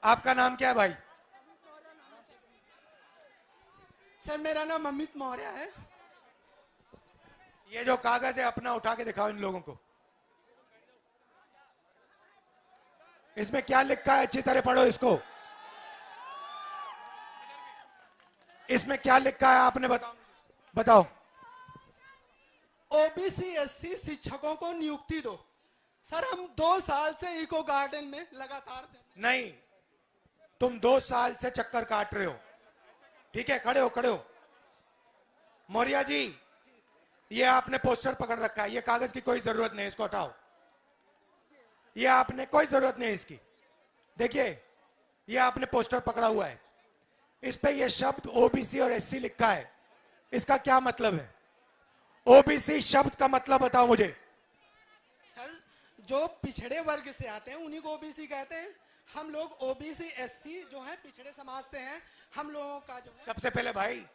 आपका नाम क्या है भाई? सर मेरा नाम अमित मौर्य है। ये जो कागज है अपना उठा के दिखाओ इन लोगों को। इसमें क्या लिखा है? अच्छी तरह पढ़ो इसको। इसमें क्या लिखा है आपने बताओ। बताओ। ओबीसी एससी शिक्षकों को नियुक्ति दो। सर हम 2 साल से इको गार्डन में लगातार नहीं, तुम 2 साल से चक्कर काट रहे हो। ठीक है, खड़े हो खड़े हो। मौर्य जी, ये आपने पोस्टर पकड़ रखा है, ये कागज की कोई जरूरत नहीं, इसको हटाओ। ये आपने कोई जरूरत नहीं इसकी। देखिए, ये आपने पोस्टर पकड़ा हुआ है, इस पे ये शब्द ओबीसी और एससी लिखा है। इसका क्या मतलब है? ओबीसी शब्द का मतलब बताओ मुझे। सर जो पिछड़े वर्ग से आते हैं उन्हीं को ओबीसी कहते हैं। हम लोग ओबीसी एससी जो है पिछड़े समाज से हैं। हम लोगों का जो है सबसे पहले भाई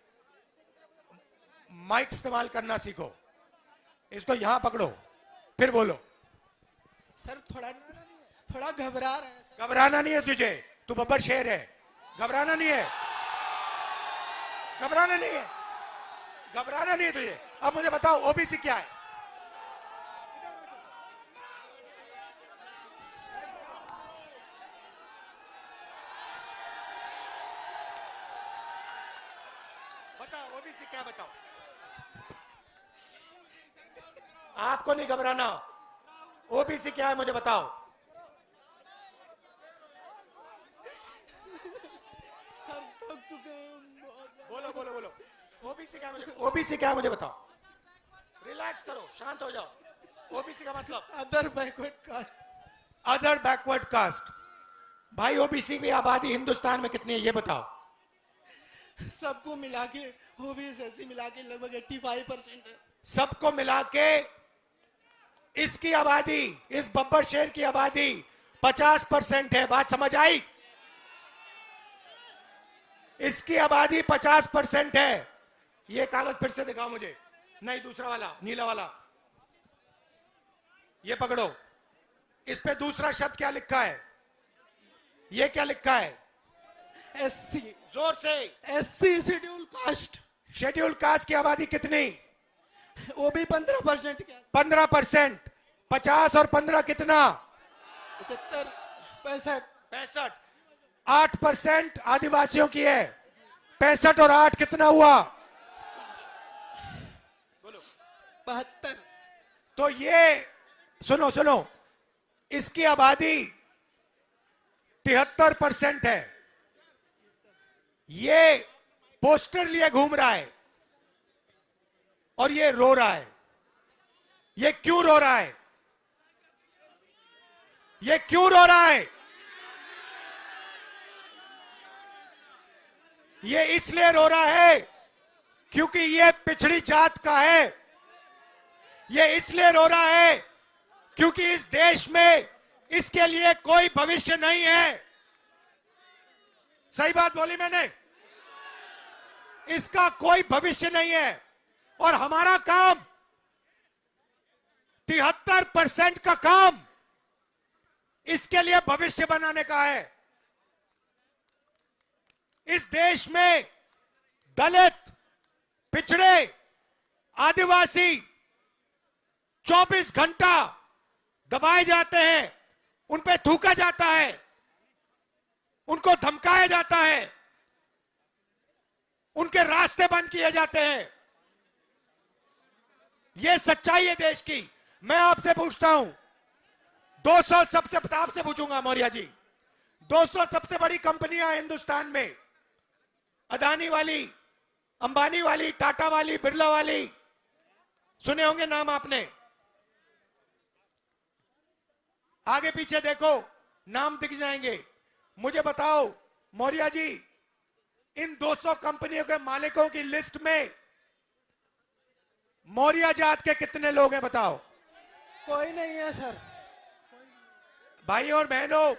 माइक इस्तेमाल करना सीखो। इसको यहां पकड़ो, फिर बोलो। सर थोड़ा घबरा रहे हैं सर। घबराना नहीं है तुझे, तू बब्बर शेर है। घबराना नहीं है, घबराना नहीं है, घबराना नहीं है तुझे। अब मुझे बताओ ओबीसी क्या है? बताओ ओबीसी क्या, बताओ। आपको नहीं घबराना। ओबीसी क्या है मुझे बताओ। हम थक चुके हैं बहुत। बोलो बोलो बोलो। ओबीसी क्या है मुझे, ओबीसी क्या है मुझे बताओ। रिलैक्स करो, शांत हो जाओ। ओबीसी का मतलब other backward caste. Other backward caste. भाई ओबीसी की आबादी हिंदुस्तान में कितनी है ये बताओ। सबको मिला के ओबीसी एससी मिला के लगभग 85% है। सबको मिला के इसकी आबादी, इस बब्बर शेर की आबादी 50% है। बात समझ आई? इसकी आबादी 50% है। ये कागज फिर से दिखाओ मुझे। नहीं, दूसरा वाला, नीला वाला। ये पकड़ो। इस पे दूसरा शब्द क्या लिखा है? ये क्या लिखा है? एससी। जोर से। SC schedule caste. Schedule caste की आबादी कितनी? वो भी 15% क्या? 15%। 50 और 15 कितना? 75 65 65। 8% आदिवासियों की है। 65 और 8 कितना हुआ? बोलो। 72। तो ये सुनो सुनो, इसकी आबादी 73% है। ये पोस्टर लिए घूम रहा है और ये रो रहा है। ये क्यों रो रहा है? ये क्यों रो रहा है? ये इसलिए रो रहा है क्योंकि ये पिछड़ी जात का है। ये इसलिए रो रहा है क्योंकि इस देश में इसके लिए कोई भविष्य नहीं है। सही बात बोली मैंने? इसका कोई भविष्य नहीं है और हमारा काम 73% का काम इसके लिए भविष्य बनाने का है। इस देश में दलित, पिछड़े, आदिवासी 24 घंटा दबाए जाते हैं, उन पे थूका जाता है, उनको धमकाया जाता है, उनके रास्ते बंद किए जाते हैं। यह सच्चाई है देश की। मैं आपसे पूछता हूं, 200 सबसे, आपसे पूछूंगा मौर्य जी, 200 सबसे बड़ी कंपनियां हिंदुस्तान में, अदानी वाली, अंबानी वाली, टाटा वाली, बिरला वाली, सुने होंगे नाम आपने। आगे पीछे देखो, नाम दिख जाएंगे। मुझे बताओ मौर्य जी, इन 200 कंपनियों के मालिकों की लिस्ट में मौर्य जात के कितने लोग हैं बताओ। कोई नहीं है सर। भाई और बहनों,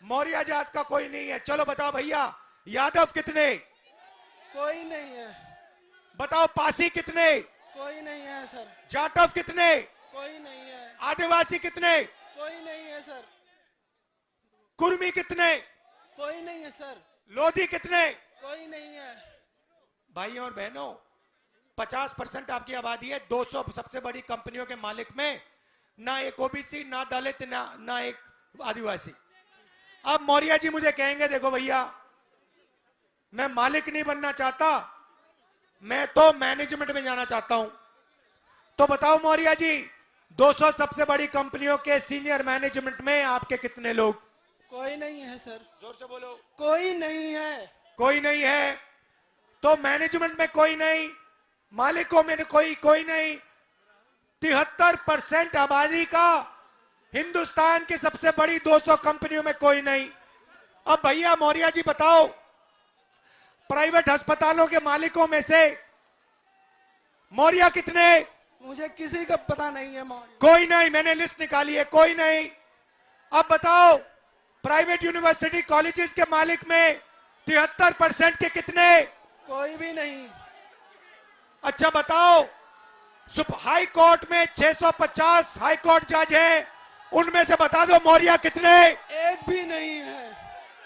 मौर्य जात का कोई नहीं है। चलो बताओ भैया, यादव कितने? कोई नहीं है। बताओ पासी कितने? कोई नहीं है सर। जाटव कितने? कोई नहीं है। आदिवासी कितने? कोई नहीं है सर। कुर्मी कितने? कोई नहीं है सर, लोधी कितने? कोई नहीं है। भाइयों और बहनों, 50% आपकी आबादी है। 200 सबसे बड़ी कंपनियों के मालिक में ना एक ओबीसी, ना दलित, ना एक आदिवासी। अब मौर्य जी मुझे कहेंगे देखो भैया, मैं मालिक नहीं बनना चाहता, मैं तो मैनेजमेंट में जाना चाहता हूं। तो बताओ मौर्य जी, 200 सबसे बड़ी कंपनियों के सीनियर मैनेजमेंट में आपके कितने लोग? कोई नहीं है सर। जोर से बोलो। कोई नहीं है। कोई नहीं है। तो मैनेजमेंट में कोई नहीं, मालिकों में कोई नहीं। 73% आबादी का हिंदुस्तान की सबसे बड़ी 200 कंपनियों में कोई नहीं। अब भैया मौर्य जी बताओ, प्राइवेट अस्पतालों के मालिकों में से मौर्य कितने? मुझे किसी का पता नहीं है मौर्य। कोई नहीं, मैंने लिस्ट निकाली है, कोई नहीं। अब बताओ, प्राइवेट यूनिवर्सिटी कॉलेजेस के मालिक में 73% के कितने? कोई भी नहीं। अच्छा बताओ, हाई कोर्ट में 650 हाई कोर्ट जज हैं, उनमें से बता दो मौर्य कितने? एक भी नहीं है।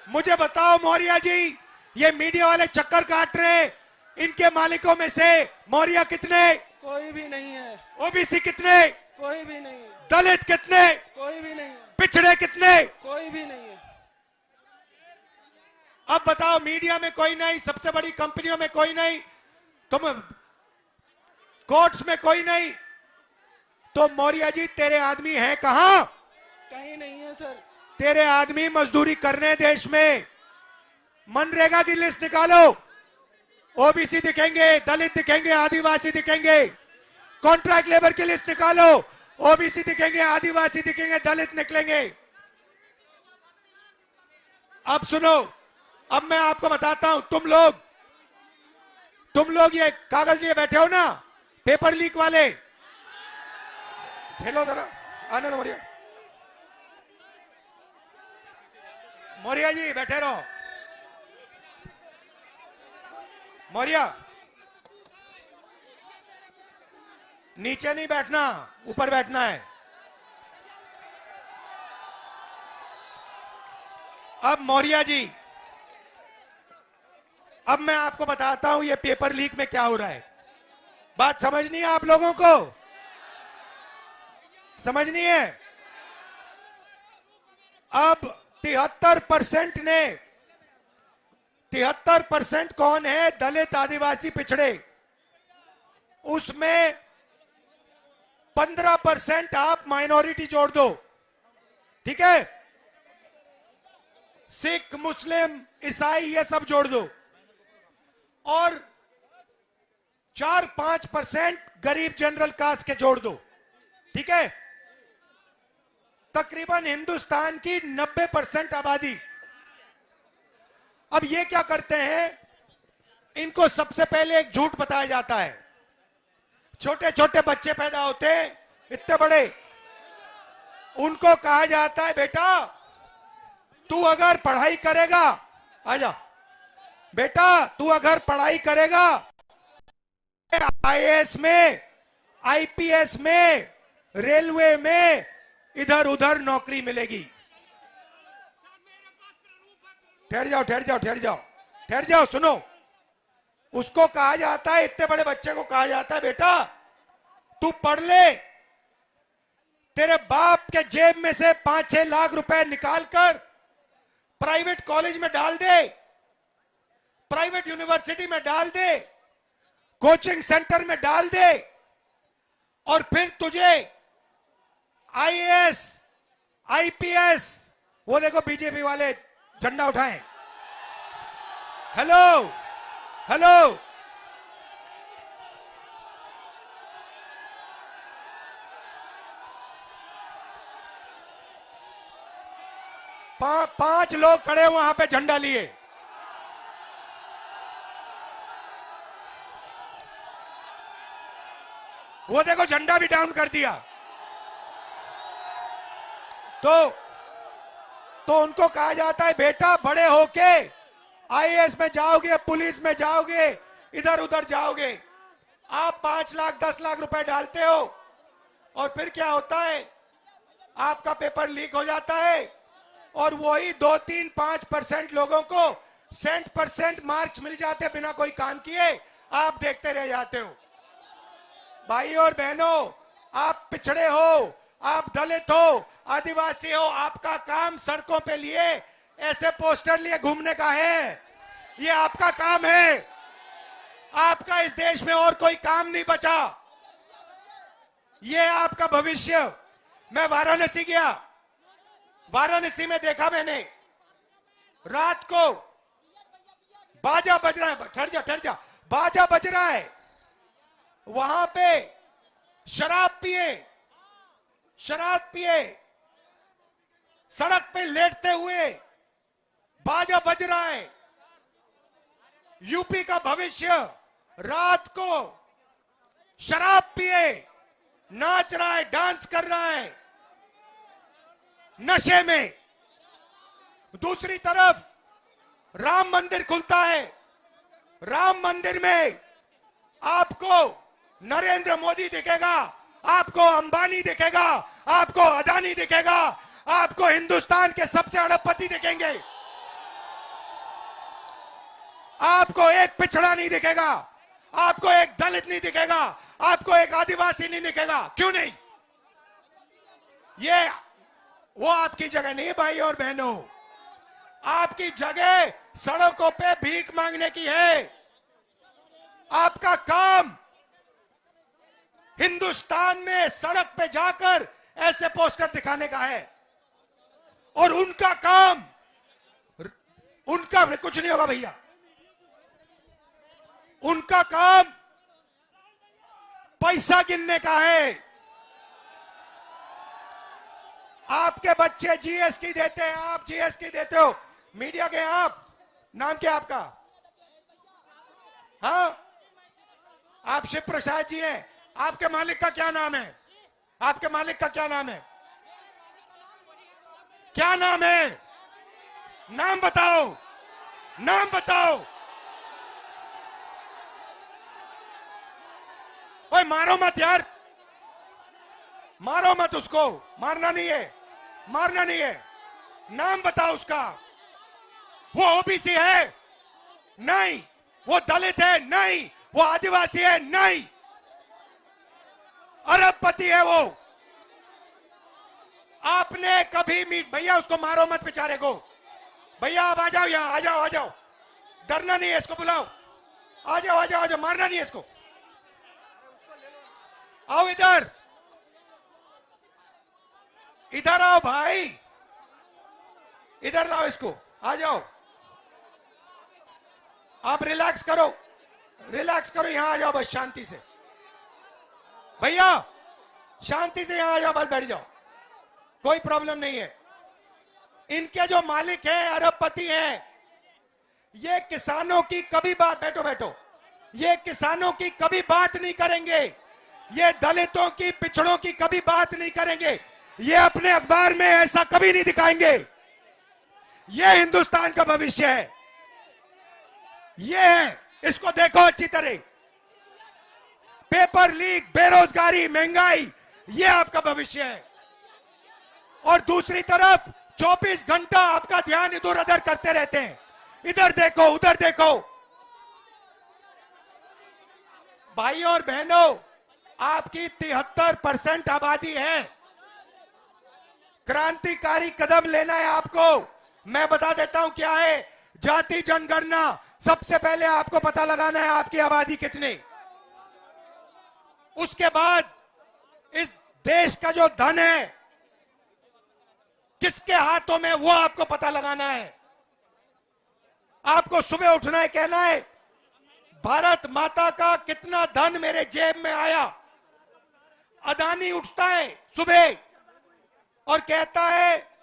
मुझे बताओ मौर्य जी, ये मीडिया वाले चक्कर काट रहे हैं, इनके मालिकों में से मौर्य कितने? कोई भी नहीं है। ओबीसी कितने? कोई भी नहीं है। दलित कितने? कोई भी नहीं है। पिछड़े कितने? कोई भी नहीं है। अब बताओ, मीडिया में कोई नहीं, सबसे बड़ी कंपनियों में कोई नहीं, तुम कोर्ट्स में कोई नहीं, तो मौर्य जी तेरे आदमी हैं कहां? कहीं नहीं है सर। तेरे आदमी मजदूरी करने देश में। मनरेगा की लिस्ट निकालो, ओबीसी दिखेंगे, दलित दिखेंगे, आदिवासी दिखेंगे। कॉन्ट्रैक्ट लेबर की लिस्ट निकालो, ओबीसी दिखेंगे, आदिवासी दिखेंगे, दलित निकलेंगे। अब सुनो, अब मैं आपको बताता हूं, तुम लोग ये कागज लिए बैठे हो ना, पेपर लीक वाले, चलो जरा आने दो मौर्य। मौर्य जी बैठे रहो। मौर्य नीचे नहीं बैठना, ऊपर बैठना है। अब मौर्य जी, अब मैं आपको बताता हूं ये पेपर लीक में क्या हो रहा है। बात समझनी है आप लोगों को? समझनी है? अब 73% कौन है? दलित, आदिवासी, पिछड़े। उसमें 15% आप माइनॉरिटी जोड़ दो, ठीक है? सिख, मुस्लिम, ईसाई, ये सब जोड़ दो, और 4-5% गरीब जनरल कास्ट के जोड़ दो, ठीक है? तकरीबन हिंदुस्तान की 90% आबादी। अब ये क्या करते हैं, इनको सबसे पहले एक झूठ बताया जाता है। छोटे छोटे बच्चे पैदा होते हैं, इतने बड़े, उनको कहा जाता है बेटा तू अगर पढ़ाई करेगा, आजा बेटा तू अगर पढ़ाई करेगा, आईएएस में, आईपीएस में, रेलवे में, इधर उधर नौकरी मिलेगी। ठहर जाओ ठहर जाओ ठहर जाओ ठहर जाओ, सुनो। उसको कहा जाता है, इतने बड़े बच्चे को कहा जाता है बेटा तू पढ़ ले, तेरे बाप के जेब में से 5-6 लाख रुपए निकालकर प्राइवेट कॉलेज में डाल दे, प्राइवेट यूनिवर्सिटी में डाल दे, कोचिंग सेंटर में डाल दे, और फिर तुझे आईएएस, आईपीएस, वो देखो बीजेपी वाले झंडा उठाएं, हेलो हेलो, पांच लोग खड़े वहां पे झंडा लिए। वो देखो झंडा भी डाउन कर दिया। तो उनको कहा जाता है बेटा बड़े होके आईएएस में जाओगे, पुलिस में जाओगे, इधर उधर जाओगे। आप 5 लाख 10 लाख रुपए डालते हो और फिर क्या होता है, आपका पेपर लीक हो जाता है और वही 2-3-5% लोगों को % मार्क्स मिल जाते बिना कोई काम किए, आप देखते रह जाते हो। भाई और बहनों, आप पिछड़े हो, आप दलित हो, आदिवासी हो, आपका काम सड़कों पे लिए ऐसे पोस्टर लिए घूमने का है। ये आपका काम है। आपका इस देश में और कोई काम नहीं बचा। ये आपका भविष्य। मैं वाराणसी गया, वाराणसी में देखा मैंने, रात को बाजा बज रहा है, ठहर जा, बाजा बज रहा है, वहां पे शराब पिए सड़क पे लेटते हुए बाजा बज रहा है। यूपी का भविष्य रात को शराब पिए नाच रहा है, डांस कर रहा है नशे में। दूसरी तरफ राम मंदिर खुलता है, राम मंदिर में आपको नरेंद्र मोदी दिखेगा, आपको अंबानी दिखेगा, आपको अदानी दिखेगा, आपको हिंदुस्तान के सबसे अरबपति दिखेंगे। आपको एक पिछड़ा नहीं दिखेगा, आपको एक दलित नहीं दिखेगा, आपको एक आदिवासी नहीं दिखेगा। क्यों नहीं? ये वो आपकी जगह नहीं भाई और बहनों। आपकी जगह सड़कों पे भीख मांगने की है। आपका काम हिंदुस्तान में सड़क पे जाकर ऐसे पोस्टर दिखाने का है, और उनका काम, उनका कुछ नहीं होगा भैया, उनका काम पैसा गिनने का है। आपके बच्चे जीएसटी देते हैं, आप जीएसटी देते हो, मीडिया के आप, नाम क्या आपका? हाँ, आप शिव प्रसाद जी हैं। आपके मालिक का क्या नाम है? आपके मालिक का क्या नाम है? क्या नाम है? नाम बताओ, नाम बताओ। ओए मारो मत यार, मारो मत उसको, मारना नहीं है, मारना नहीं है। नाम बताओ उसका। वो ओबीसी है? नहीं। वो दलित है? नहीं। वो आदिवासी है? नहीं। अरबपति है वो। आपने कभी भैया उसको मारो मत बेचारे को। भैया आप आ जाओ यहां, आ जाओ, आ जाओ, डरना नहीं है, इसको बुलाओ, आ जाओ, आ जाओ, आ जाओ, मारना नहीं है इसको। आओ इधर, इधर आओ भाई, इधर लाओ इसको, आ जाओ। आप रिलैक्स करो, रिलैक्स करो, यहां आ जाओ बस शांति से। भैया शांति से यहां आ जाओ, बस बैठ जाओ, कोई प्रॉब्लम नहीं है। इनके जो मालिक हैं, अरबपति हैं, ये किसानों की कभी बात, बैठो बैठो, ये किसानों की कभी बात नहीं करेंगे, ये दलितों की, पिछड़ों की कभी बात नहीं करेंगे, ये अपने अखबार में ऐसा कभी नहीं दिखाएंगे। ये हिंदुस्तान का भविष्य है, ये है, इसको देखो अच्छी तरह। पेपर लीक, बेरोजगारी, महंगाई, ये आपका भविष्य है। और दूसरी तरफ 24 घंटा आपका ध्यान इधर उधर करते रहते हैं, इधर देखो, उधर देखो। भाइयों और बहनों, आपकी 73% आबादी है। क्रांतिकारी कदम लेना है आपको। मैं बता देता हूं क्या है। जाति जनगणना, सबसे पहले आपको पता लगाना है आपकी आबादी कितनी। उसके बाद इस देश का जो धन है किसके हाथों में, वो आपको पता लगाना है। आपको सुबह उठना है, कहना है भारत माता का कितना धन मेरे जेब में आया। अदानी उठता है सुबह और कहता है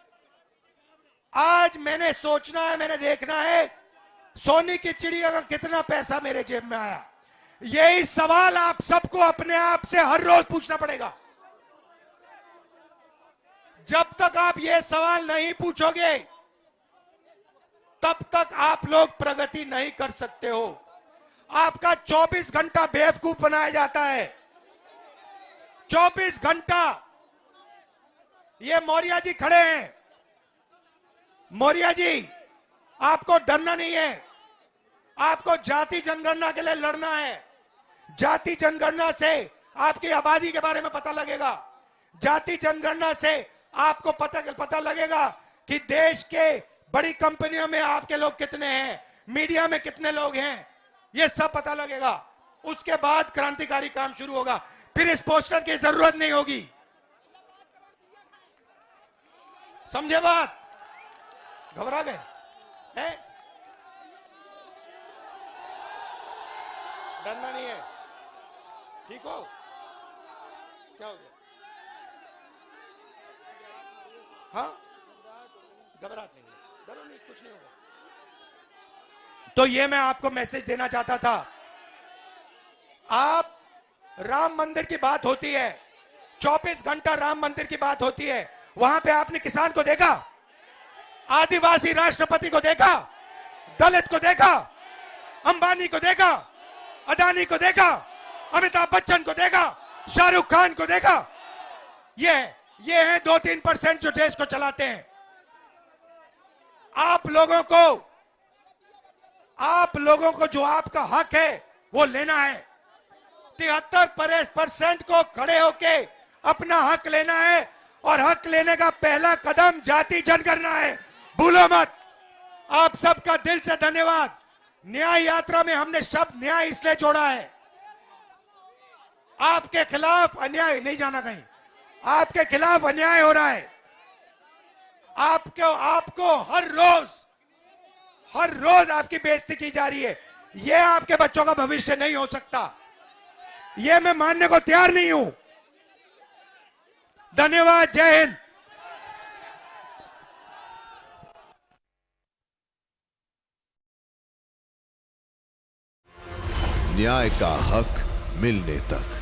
आज मैंने सोचना है, मैंने देखना है सोने की चिड़िया का कितना पैसा मेरे जेब में आया। यही सवाल आप सबको अपने आप से हर रोज पूछना पड़ेगा। जब तक आप ये सवाल नहीं पूछोगे तब तक आप लोग प्रगति नहीं कर सकते हो। आपका 24 घंटा बेवकूफ बनाया जाता है। 24 घंटा। ये मौर्य जी खड़े हैं, मौर्य जी, आपको डरना नहीं है, आपको जाति जनगणना के लिए लड़ना है। जाति जनगणना से आपकी आबादी के बारे में पता लगेगा। जाति जनगणना से आपको पता लगेगा कि देश के बड़ी कंपनियों में आपके लोग कितने हैं, मीडिया में कितने लोग हैं, ये सब पता लगेगा। उसके बाद क्रांतिकारी काम शुरू होगा, फिर इस पोस्टर की जरूरत नहीं होगी। समझे बात? घबरा गए हैं? डरना नहीं है, ठीक हो? क्या हो गया? हाँ, घबराहट नहीं है, डरो नहीं, कुछ नहीं होगा। तो ये मैं आपको मैसेज देना चाहता था। आप राम मंदिर की बात होती है, 24 घंटा राम मंदिर की बात होती है, वहां पे आपने किसान को देखा, आदिवासी राष्ट्रपति को देखा, दलित को देखा, अंबानी को देखा, अदानी को देखा, अमिताभ बच्चन को देखा, शाहरुख खान को देखा? ये हैं 2-3% जो देश को चलाते हैं। आप लोगों को जो आपका हक है वो लेना है। 73% को खड़े होके अपना हक लेना है, और हक लेने का पहला कदम जाति जनगणना है, भूलो मत। आप सबका दिल से धन्यवाद। न्याय यात्रा में हमने शब्द न्याय इसलिए जोड़ा है, आपके खिलाफ अन्याय, नहीं जाना कहीं, आपके खिलाफ अन्याय हो रहा है। आपको हर रोज आपकी बेइज्जती की जा रही है। यह आपके बच्चों का भविष्य नहीं हो सकता, यह मैं मानने को तैयार नहीं हूं। धन्यवाद, जय हिंद। न्याय का हक मिलने तक।